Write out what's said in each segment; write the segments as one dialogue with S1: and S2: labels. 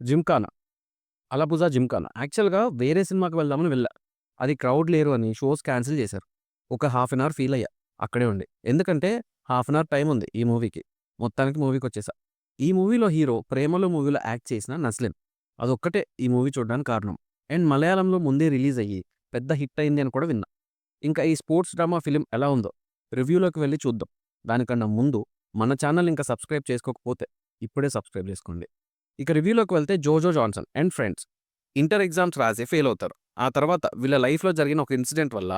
S1: జిమ్‌ఖానా. 'అలపుజా జిమ్‌ఖానా.' యాక్చువల్‌గా వేరే సినిమాకి వెళ్దామని వెళ్ళా. అది క్రౌడ్ లేరు అని షోస్ క్యాన్సిల్ చేశారు. ఒక హాఫ్ అన్ అవర్ ఫీల్ అయ్యా అక్కడే ఉండి. ఎందుకంటే హాఫ్ అన్ అవర్ టైమ్ ఉంది ఈ మూవీకి. మొత్తానికి మూవీకొచ్చేసా. ఈ మూవీలో హీరో 'ప్రేమలో' మూవీలో యాక్ట్ చేసిన నస్లిన్. అదొక్కటే ఈ మూవీ చూడడానికి కారణం. అండ్ మలయాళంలో ముందే రిలీజ్ అయ్యి పెద్ద హిట్ అయింది అని కూడా విన్నా. ఇంకా ఈ స్పోర్ట్స్ డ్రామా ఫిల్మ్ ఎలా ఉందో రివ్యూలోకి వెళ్లి చూద్దాం. దానికన్నా ముందు మన ఛానల్ ఇంకా సబ్స్క్రైబ్ చేసుకోకపోతే ఇప్పుడే సబ్స్క్రైబ్ చేసుకోండి. ఇక రివ్యూలోకి వెళ్తే 'Jojo Johnson' and friends inter exams రాసి ఫెయిల్ అవుతారు. ఆ తర్వాత వీళ్ళ లైఫ్‌లో జరిగిన ఒక ఇన్సిడెంట్ వల్ల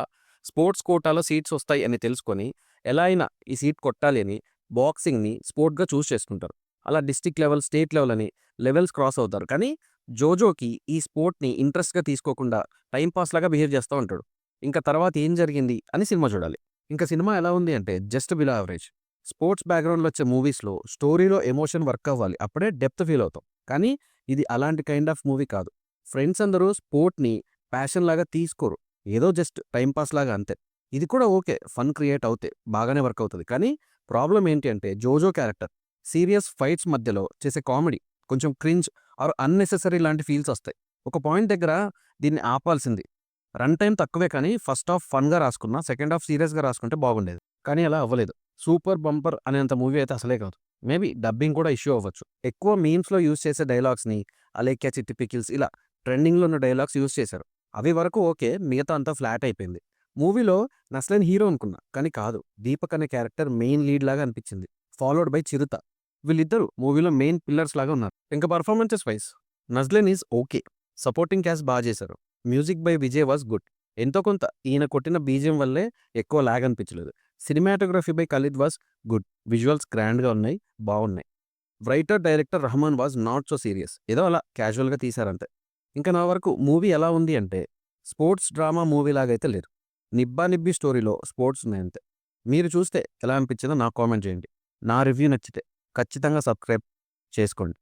S1: స్పోర్ట్స్ కోటాలో సీట్స్ వస్తాయి అని తెలుసుకొని ఎలా అయినా ఈ సీట్ కొట్టాలి అని బాక్సింగ్‌ని స్పోర్ట్‌గా చూస్ చేసుకుంటారు. అలా డిస్ట్రిక్ట్ లెవెల్, స్టేట్ లెవెల్ అని లెవెల్స్ క్రాస్ అవుతారు. కానీ జోజోకి ఈ స్పోర్ట్‌ని ఇంట్రెస్ట్‌గా తీసుకోకుండా టైమ్ పాస్ లాగా బిహేవ్ చేస్తా ఉంటాడు. ఇంకా తర్వాత ఏం జరిగింది అని సినిమా చూడాలి. ఇంకా సినిమా ఎలా ఉంది అంటే జస్ట్ బిలో యావరేజ్. స్పోర్ట్స్ బ్యాక్‌గ్రౌండ్‌లో వచ్చే మూవీస్‌లో స్టోరీలో ఎమోషన్ వర్క్ అవ్వాలి. అప్పుడే డెప్త్ ఫీల్ అవుతాం. కానీ ఇది అలాంటి కైండ్ ఆఫ్ మూవీ కాదు. ఫ్రెండ్స్ అందరూ స్పోర్ట్‌ని ప్యాషన్ లాగా తీసుకోరు. ఏదో జస్ట్ టైమ్ పాస్ లాగా అంతే. ఇది కూడా ఓకే. ఫన్ క్రియేట్ అవుతే బాగానే వర్క్ అవుతది. కానీ ప్రాబ్లమ్ ఏంటి అంటే జోజో క్యారెక్టర్ సీరియస్ ఫైట్స్ మధ్యలో చేసే కామెడీ కొంచెం క్రింజ్ ఆర్ అన్నెసెసరీ లాంటి ఫీల్స్ వస్తాయి. ఒక పాయింట్ దగ్గర దీన్ని ఆపాల్సింది. రన్ టైమ్ తక్కువే కానీ ఫస్ట్ హాఫ్ ఫన్‌గా రాసుకున్నా, సెకండ్ హాఫ్ సీరియస్‌గా రాసుకుంటే బాగుండేది. కానీ అలా అవ్వలేదు. సూపర్ బంపర్ అనేంత మూవీ అయితే అసలే కాదు. మేబీ డబ్బింగ్ కూడా ఇష్యూ అవ్వచ్చు. ఎక్కువ మీమ్స్‌లో యూజ్ చేసే డైలాగ్స్‌ని 'అలేఖ్య చిట్టి పికిల్స్' ఇలా ట్రెండింగ్‌లో ఉన్న డైలాగ్స్ యూజ్ చేశారు. అవి వరకు ఓకే. మిగతా అంతా ఫ్లాట్ అయిపోయింది. మూవీలో నస్లిన్ హీరో అనుకున్నా. కానీ కాదు. దీపక్ అనే క్యారెక్టర్ మెయిన్ లీడ్ లాగా అనిపించింది. ఫాలోడ్ బై చిరుత. వీళ్ళిద్దరూ మూవీలో మెయిన్ పిల్లర్స్ లాగా ఉన్నారు. ఇంకా performances wise Naslen is okay. Supporting cast చేశారు. Music by Vijay was good. ఎంతో కొంత ఈయన కొట్టిన బీజీఎం వల్లే ఎక్కువ లాగ్ అనిపించలేదు. Cinematography by Khalid was good. Visuals గ్రాండ్‌గా ఉన్నాయి. బావున్నాయి. Writer, director Rahman was not so serious. ఏదో అలా క్యాజువల్‌గా తీశారంతే. ఇంకా నా వరకు మూవీ ఎలా ఉంది అంటే స్పోర్ట్స్ డ్రామా మూవీ లాగైతే లేదు. నిబ్బా నిబ్బి స్టోరీలో స్పోర్ట్స్ ఉన్నాయంతే. మీరు చూస్తే ఎలా అనిపించిందో నాకు కామెంట్ చేయండి. నా రివ్యూ నచ్చితే ఖచ్చితంగా సబ్స్క్రైబ్ చేసుకోండి.